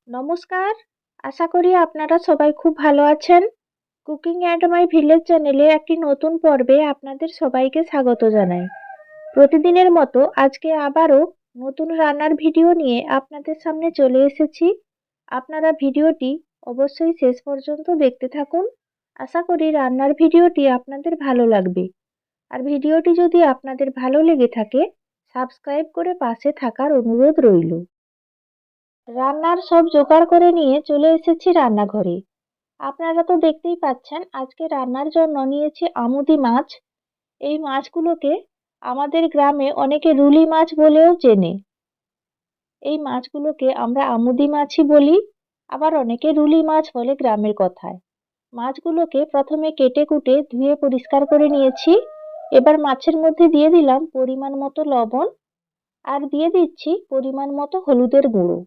নমস্কার। আশা করি আপনারা সবাই খুব ভালো আছেন। কুকিং অ্যান্ড মাই ভিলেজ চ্যানেলে একটি নতুন পর্বে আপনাদের সবাইকে স্বাগত জানাই। প্রতিদিনের মতো আজকে আবারও নতুন রান্নার ভিডিও নিয়ে আপনাদের সামনে চলে এসেছি। আপনারা ভিডিওটি অবশ্যই শেষ পর্যন্ত দেখতে থাকুন। আশা করি রান্নার ভিডিওটি আপনাদের ভালো লাগবে। আর ভিডিওটি যদি আপনাদের ভালো লেগে থাকে, সাবস্ক্রাইব করে পাশে থাকার অনুরোধ রইল। রান্নার সব জোগাড় করে নিয়ে চলে এসেছি রান্নাঘরে। আপনারা তো দেখতেই পাচ্ছেন আজকে রান্নার জন্য নিয়েছি আমুদি মাছ। এই মাছগুলোকে আমাদের গ্রামে অনেকে রুলি মাছ বলেও চেনে। এই মাছগুলোকে আমরা আমুদি মাছই বলি, আবার অনেকে রুলি মাছ বলে গ্রামের কথায়। মাছগুলোকে প্রথমে কেটে কুটে ধুয়ে পরিষ্কার করে নিয়েছি। এবার মাছের মধ্যে দিয়ে দিলাম পরিমাণ মতো লবণ আর দিয়ে দিচ্ছি পরিমাণ মতো হলুদের গুঁড়ো।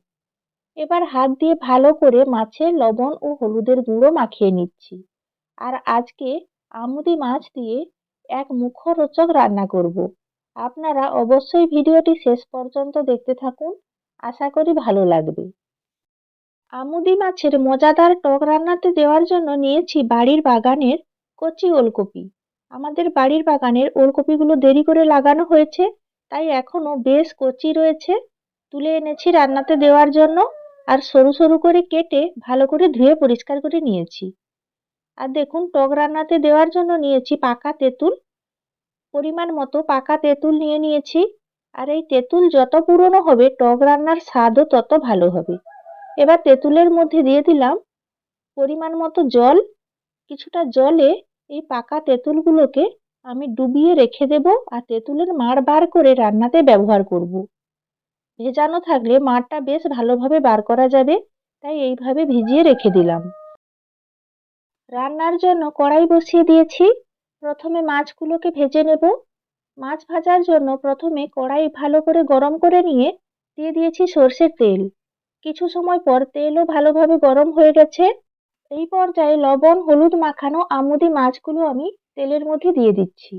এবার হাত দিয়ে ভালো করে মাছে লবণ ও হলুদের গুঁড়ো মাখিয়ে নিচ্ছি। আর আজকে আমুদি মাছ দিয়ে এক মুখরোচক রান্না করব। আপনারা অবশ্যই ভিডিওটি শেষ পর্যন্ত দেখতে থাকুন, আশা করি ভালো লাগবে। আমুদি মাছের মজাদার টক রান্নাতে দেওয়ার জন্য নিয়েছি বাড়ির বাগানের কচি ওলকপি। আমাদের বাড়ির বাগানের ওলকপিগুলো দেরি করে লাগানো হয়েছে, তাই এখনো বেশ কচি রয়েছে। তুলে এনেছি রান্নাতে দেওয়ার জন্য। আর সরু সরু করে কেটে ভালো করে ধুয়ে পরিষ্কার করে নিয়েছি। আর দেখুন টক রান্নাতে দেওয়ার জন্য নিয়েছি পাকা তেঁতুল। পরিমাণ মতো পাকা তেঁতুল নিয়ে নিয়েছি। আর এই তেঁতুল যত পুরনো হবে টক রান্নার স্বাদও তত ভালো হবে। এবার তেঁতুলের মধ্যে দিয়ে দিলাম পরিমাণ মতো জল। কিছুটা জলে এই পাকা তেঁতুলগুলোকে আমি ডুবিয়ে রেখে দেব। আর তেঁতুলের মাড় বার করে রান্নাতে ব্যবহার করব। ভেজানো থাকলে মাড়টা বেশ ভালোভাবে বার করা যাবে, তাই এইভাবে ভিজিয়ে রেখে দিলাম। রান্নার জন্য কড়াই বসিয়ে দিয়েছি। প্রথমে মাছগুলোকে ভেজে নেব। মাছ ভাজার জন্য প্রথমে কড়াই ভালো করে গরম করে নিয়ে দিয়ে দিয়েছি সর্ষের তেল। কিছু সময় পর তেলও ভালোভাবে গরম হয়ে গেছে। এই পর্যায়ে লবণ হলুদ মাখানো আমুদি মাছগুলো আমি তেলের মধ্যে দিয়ে দিচ্ছি।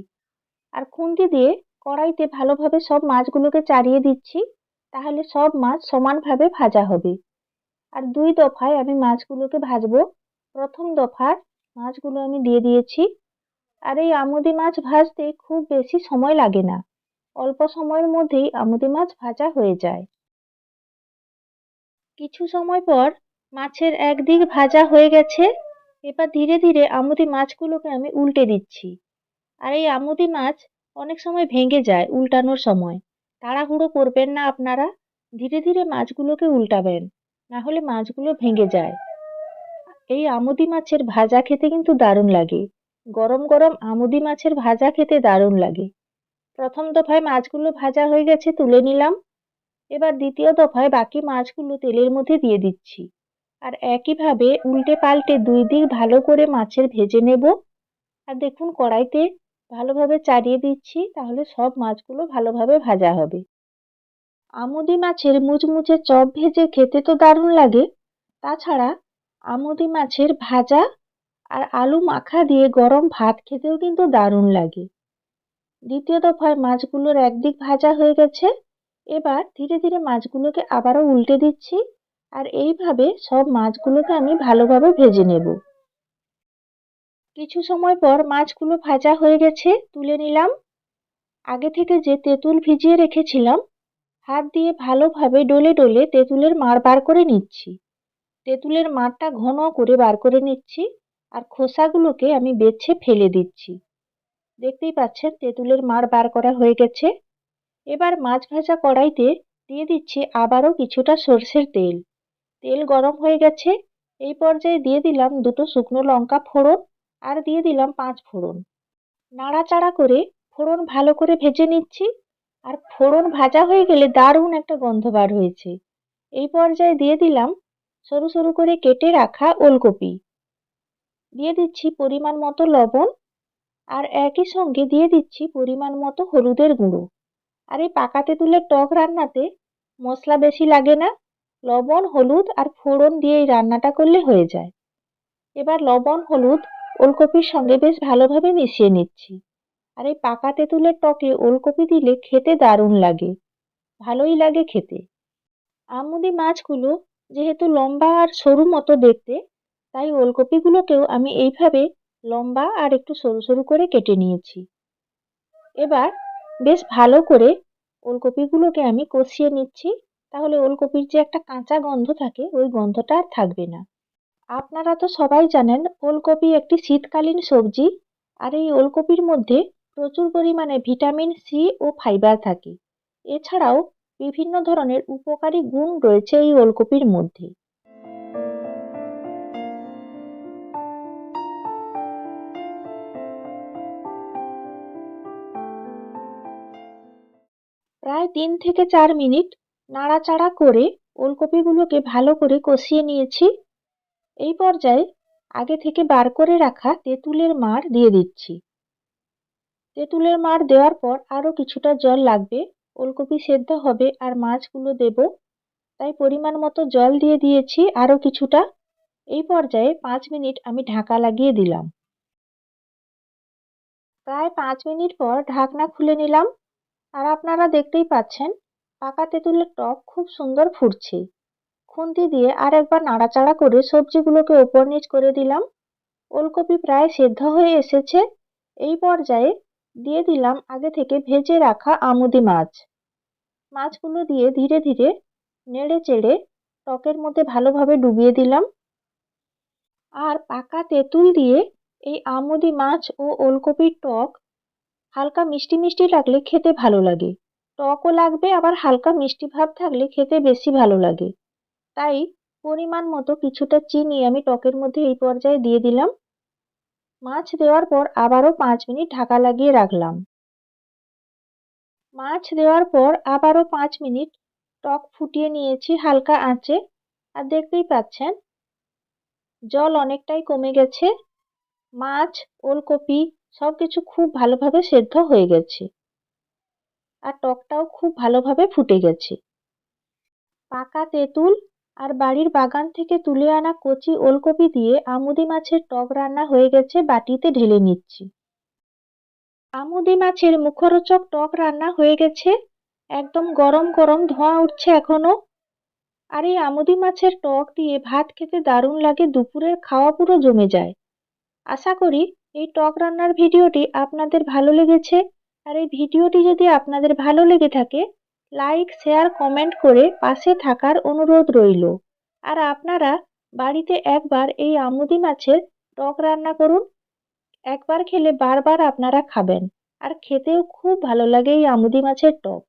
আর খুন্তি দিয়ে কড়াইতে ভালোভাবে সব মাছগুলোকে চাড়িয়ে দিচ্ছি, তাহলে সব মাছ সমানভাবে ভাজা হবে। আর দুই দফায় আমি মাছগুলোকে ভাজবো। প্রথম দফার মাছগুলো আমি দিয়ে দিয়েছি। আর এই আমুদি মাছ ভাজতে খুব বেশি সময় লাগে না, অল্প সময়ের মধ্যেই আমুদি মাছ ভাজা হয়ে যায়। কিছু সময় পর মাছের একদিক ভাজা হয়ে গেছে। এবার ধীরে ধীরে আমুদি মাছগুলোকে আমি উল্টে দিচ্ছি। আর এই আমুদি মাছ অনেক সময় ভেঙে যায় উল্টানোর সময়। তাড়াহুড়ো করবেন না আপনারা, ধীরে ধীরে মাছগুলোকে উল্টাবেন, না হলে মাছগুলো ভেঙে যায়। এই আমুদি মাছের ভাজা খেতে কিন্তু দারুণ লাগে। গরম গরম আমুদি মাছের ভাজা খেতে দারুণ লাগে। প্রথম দফায় মাছগুলো ভাজা হয়ে গেছে, তুলে নিলাম। এবার দ্বিতীয় দফায় বাকি মাছগুলো তেলের মধ্যে দিয়ে দিচ্ছি। আর একইভাবে উল্টে পাল্টে দুই দিক ভালো করে মাছের ভেজে নেব। আর দেখুন কড়াইতে ভালোভাবে চাড়িয়ে দিচ্ছি, তাহলে সব মাছগুলো ভালোভাবে ভাজা হবে। আমুদি মাছের মুচমুচে চপ ভেজে খেতে তো দারুণ লাগে। তাছাড়া আমুদি মাছের ভাজা আর আলু মাখা দিয়ে গরম ভাত খেতেও কিন্তু দারুণ লাগে। দ্বিতীয় দফায় মাছগুলোর একদিক ভাজা হয়ে গেছে। এবার ধীরে ধীরে মাছগুলোকে আবারও উল্টে দিচ্ছি। আর এইভাবে সব মাছগুলোকে আমি ভালোভাবে ভেজে নেব। কিছু সময় পর মাছগুলো ভাজা হয়ে গেছে, তুলে নিলাম। আগে থেকে যে তেঁতুল ভিজিয়ে রেখেছিলাম, হাত দিয়ে ভালোভাবে ডলে ডলে তেঁতুলের মাড় বার করে নিচ্ছি। তেঁতুলের মাড়টা ঘন করে বার করে নিচ্ছি। আর খোসাগুলোকে আমি বেছে ফেলে দিচ্ছি। দেখতেই পাচ্ছেন তেঁতুলের মাড় বার করা হয়ে গেছে। এবার মাছ ভাজা কড়াইতে দিয়ে দিচ্ছি আবারও কিছুটা সর্ষের তেল। তেল গরম হয়ে গেছে। এই পর্যায়ে দিয়ে দিলাম দুটো শুকনো লঙ্কা ফোড়ন আর দিয়ে দিলাম 5 ফোড়ন। নাড়াচাড়া করে ফোড়ন ভালো করে ভেজে নিচ্ছি। আর ফোড়ন ভাজা হয়ে গেলে দারুণ একটা গন্ধ বার হয়েছে। এই পর্যায়ে দিয়ে দিলাম সরু সরু করে কেটে রাখা ওলকপি। দিয়ে দিচ্ছি পরিমাণ মতো লবণ। আর একই সঙ্গে দিয়ে দিচ্ছি পরিমাণ মতো হলুদের গুঁড়ো। আর এই পাকা তেঁতুলের টক রান্নাতে মশলা বেশি লাগে না, লবণ হলুদ আর ফোড়ন দিয়ে এই রান্নাটা করলে হয়ে যায়। এবার লবণ হলুদ ওলকপির সঙ্গে বেশ ভালোভাবে মিশিয়ে নিচ্ছি। আর এই পাকা তেঁতুলের টকে ওলকপি দিলে খেতে দারুণ লাগে, ভালোই লাগে খেতে। আমুদি মাছগুলো যেহেতু লম্বা আর সরু মতো দেখতে, তাই ওলকপিগুলোকেও আমি এইভাবে লম্বা আর একটু সরু সরু করে কেটে নিয়েছি। এবার বেশ ভালো করে ওলকপিগুলোকে আমি কষিয়ে নিচ্ছি, তাহলে ওলকপির যে একটা কাঁচা গন্ধ থাকে ওই গন্ধটা আর থাকবে না। আপনারা তো সবাই জানেন ওলকপি একটি শীতকালীন সবজি, আর এই ওলকপির মধ্যে প্রচুর পরিমাণে ভিটামিন সি ও ফাইবার থাকে। এছাড়াও বিভিন্ন ধরনের উপকারী গুণ রয়েছে এই ওলকপির মধ্যে। প্রায় 3 থেকে 4 মিনিট নাড়াচাড়া করে ওলকপিগুলোকে ভালো করে কষিয়ে নিয়েছি। এই পর্যায়ে আগে থেকে বার করে রাখা তেঁতুলের মাড় দিয়ে দিচ্ছি। তেঁতুলের মাড় দেওয়ার পর আরও কিছুটা জল লাগবে, ওলকপি সেদ্ধ হবে আর মাছগুলো দেব, তাই পরিমাণ মতো জল দিয়ে দিয়েছি আরও কিছুটা। এই পর্যায়ে 5 মিনিট আমি ঢাকা লাগিয়ে দিলাম। প্রায় 5 মিনিট পর ঢাকনা খুলে নিলাম, আর আপনারা দেখতেই পাচ্ছেন পাকা তেঁতুলের টক খুব সুন্দর ফুটছে। খুন্তি দিয়ে আর একবার নাড়াচাড়া করে সবজিগুলোকে ওপর নিচ করে দিলাম। ওলকপি প্রায় সেদ্ধ হয়ে এসেছে। এই পর্যায়ে দিয়ে দিলাম আগে থেকে ভেজে রাখা আমুদি মাছ। মাছগুলো দিয়ে ধীরে ধীরে নেড়ে চেড়ে টকের মধ্যে ভালোভাবে ডুবিয়ে দিলাম। আর পাকা তেঁতুল দিয়ে এই আমুদি মাছ ও ওলকপির টক হালকা মিষ্টি মিষ্টি লাগলে খেতে ভালো লাগে। টকও লাগবে, আবার হালকা মিষ্টি ভাব থাকলে খেতে বেশি ভালো লাগে। তাই পরিমাণ মতো কিছুটা চিনি আমি টকের মধ্যে এই পর্যায়ে দিয়ে দিলাম। মাছ দেওয়ার পর আবারও 5 মিনিট ঢাকা লাগিয়ে রাখলাম। মাছ দেওয়ার পর আবারও 5 মিনিট টক ফুটিয়ে নিয়েছি হালকা আঁচে। আর দেখতেই পাচ্ছেন জল অনেকটাই কমে গেছে। মাছ, ওলকপি সবকিছু খুব ভালোভাবে সেদ্ধ হয়ে গেছে, আর টকটাও খুব ভালোভাবে ফুটে গেছে। পাকা তেঁতুল আর বাড়ির বাগান থেকে তুলে আনা কচি ওলকপি দিয়ে আমুদি মাছের টক রান্না হয়ে গেছে, বাটিতে ঢেলে নিচ্ছি। আমুদি মাছের মুখরোচক টক রান্না হয়ে গেছে, একদম গরম গরম ধোঁয়া উঠছে এখনো। আর এই আমুদি মাছের টক দিয়ে ভাত খেতে দারুণ লাগে, দুপুরের খাওয়া পুরো জমে যায়। আশা করি এই টক রান্নার ভিডিওটি আপনাদের ভালো লেগেছে। আর এই ভিডিওটি যদি আপনাদের ভালো লেগে থাকে, লাইক শেয়ার কমেন্ট করে পাশে থাকার অনুরোধ রইল। আর আপনারা বাড়িতে একবার এই আমুদি মাছের টক রান্না করুন, একবার খেলে বারবার আপনারা খাবেন, আর খেতেও খুব ভালো লাগে এই আমুদি মাছের টক।